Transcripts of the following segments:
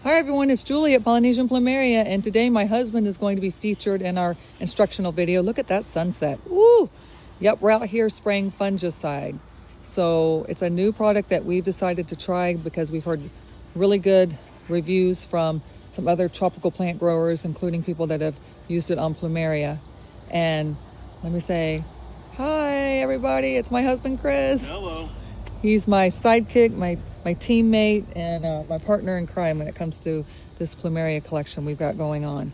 Hi everyone, it's Julie at Polynesian Plumeria, and today my husband is going to be featured in our instructional video. Look at that sunset. Woo! Yep, we're out here spraying fungicide. So it's a new product that we've decided to try because we've heard really good reviews from some other tropical plant growers, including people that have used it on Plumeria. And let me say, hi everybody, it's my husband Chris. Hello. He's my sidekick, my teammate, and my partner in crime when it comes to this Plumeria collection we've got going on.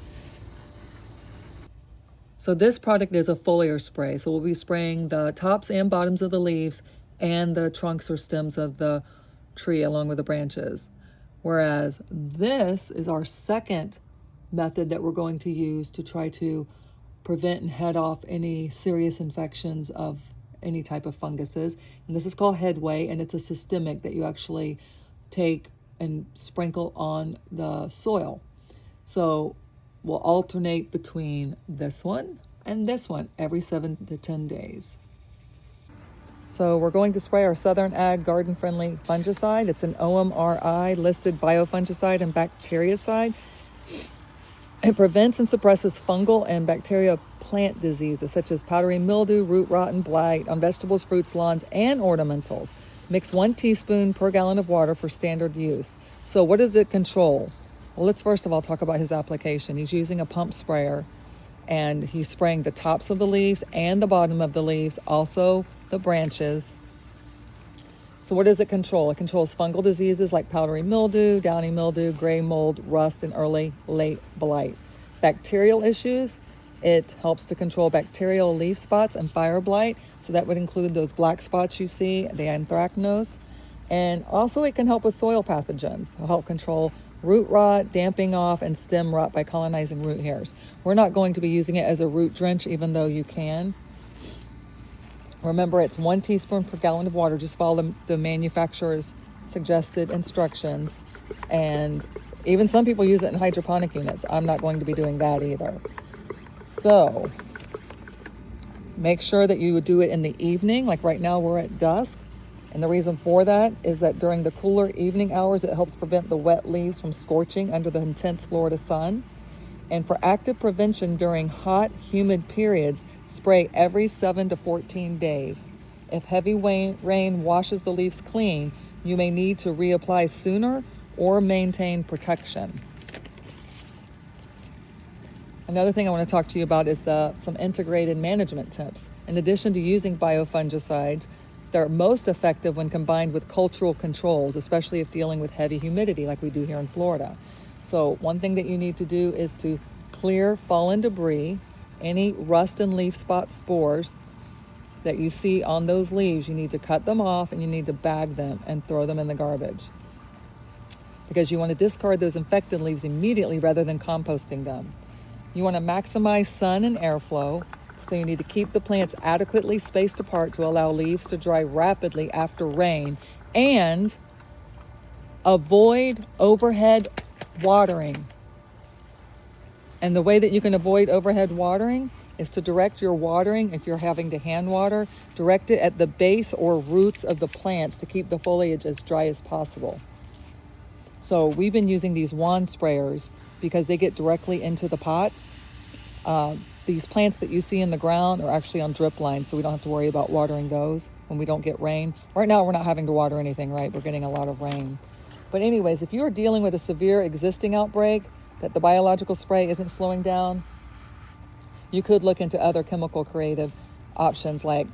So this product is a foliar spray. So we'll be spraying the tops and bottoms of the leaves and the trunks or stems of the tree along with the branches. Whereas this is our second method that we're going to use to try to prevent and head off any serious infections of any type of funguses. And this is called Headway, and it's a systemic that you actually take and sprinkle on the soil. So we'll alternate between this one and this one every 7 to 10 days. So we're going to spray our Southern Ag Garden Friendly fungicide. It's an OMRI listed biofungicide and bactericide. It prevents and suppresses fungal and bacterial plant diseases such as powdery mildew, root rot, and blight on vegetables, fruits, lawns, and ornamentals. Mix 1 teaspoon per gallon of water for standard use. So what does it control? Well, let's first of all talk about his application. He's using a pump sprayer, and he's spraying the tops of the leaves and the bottom of the leaves, also the branches. So what does it control? It controls fungal diseases like powdery mildew, downy mildew, gray mold, rust, and late blight. Bacterial issues, it helps to control bacterial leaf spots and fire blight. So that would include those black spots you see, the anthracnose. And also it can help with soil pathogens. It'll help control root rot, damping off, and stem rot by colonizing root hairs. We're not going to be using it as a root drench, even though you can. Remember, it's 1 teaspoon per gallon of water. Just follow the manufacturer's suggested instructions. And even some people use it in hydroponic units. I'm not going to be doing that either. So make sure that you would do it in the evening. Like right now we're at dusk. And the reason for that is that during the cooler evening hours, it helps prevent the wet leaves from scorching under the intense Florida sun. And for active prevention during hot, humid periods, spray every 7 to 14 days. If heavy rain washes the leaves clean, you may need to reapply sooner or maintain protection. Another thing I want to talk to you about is some integrated management tips. In addition to using biofungicides, they're most effective when combined with cultural controls, especially if dealing with heavy humidity like we do here in Florida. So one thing that you need to do is to clear fallen debris, any rust and leaf spot spores that you see on those leaves. You need to cut them off and you need to bag them and throw them in the garbage, because you want to discard those infected leaves immediately rather than composting them. You want to maximize sun and airflow, so you need to keep the plants adequately spaced apart to allow leaves to dry rapidly after rain, and avoid overhead watering. And the way that you can avoid overhead watering is to direct your watering, if you're having to hand water, direct it at the base or roots of the plants to keep the foliage as dry as possible. So we've been using these wand sprayers because they get directly into the pots. These plants that you see in the ground are actually on drip lines, so we don't have to worry about watering those when we don't get rain. Right now we're not having to water anything, right? We're getting a lot of rain. But anyways, if you are dealing with a severe existing outbreak that the biological spray isn't slowing down, you could look into other chemical creative options like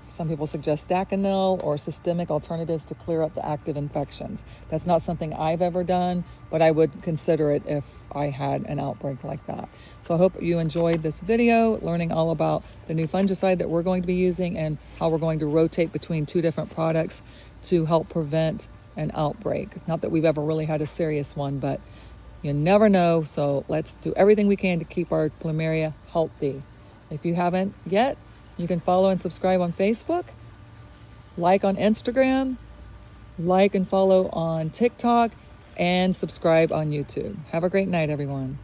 some people suggest Daconil or systemic alternatives to clear up the active infections. That's not something I've ever done, but I would consider it if I had an outbreak like that. So I hope you enjoyed this video, learning all about the new fungicide that we're going to be using and how we're going to rotate between 2 different products to help prevent an outbreak. Not that we've ever really had a serious one, but you never know. So let's do everything we can to keep our Plumeria healthy. If you haven't yet, you can follow and subscribe on Facebook, like on Instagram, like and follow on TikTok, and subscribe on YouTube. Have a great night, everyone.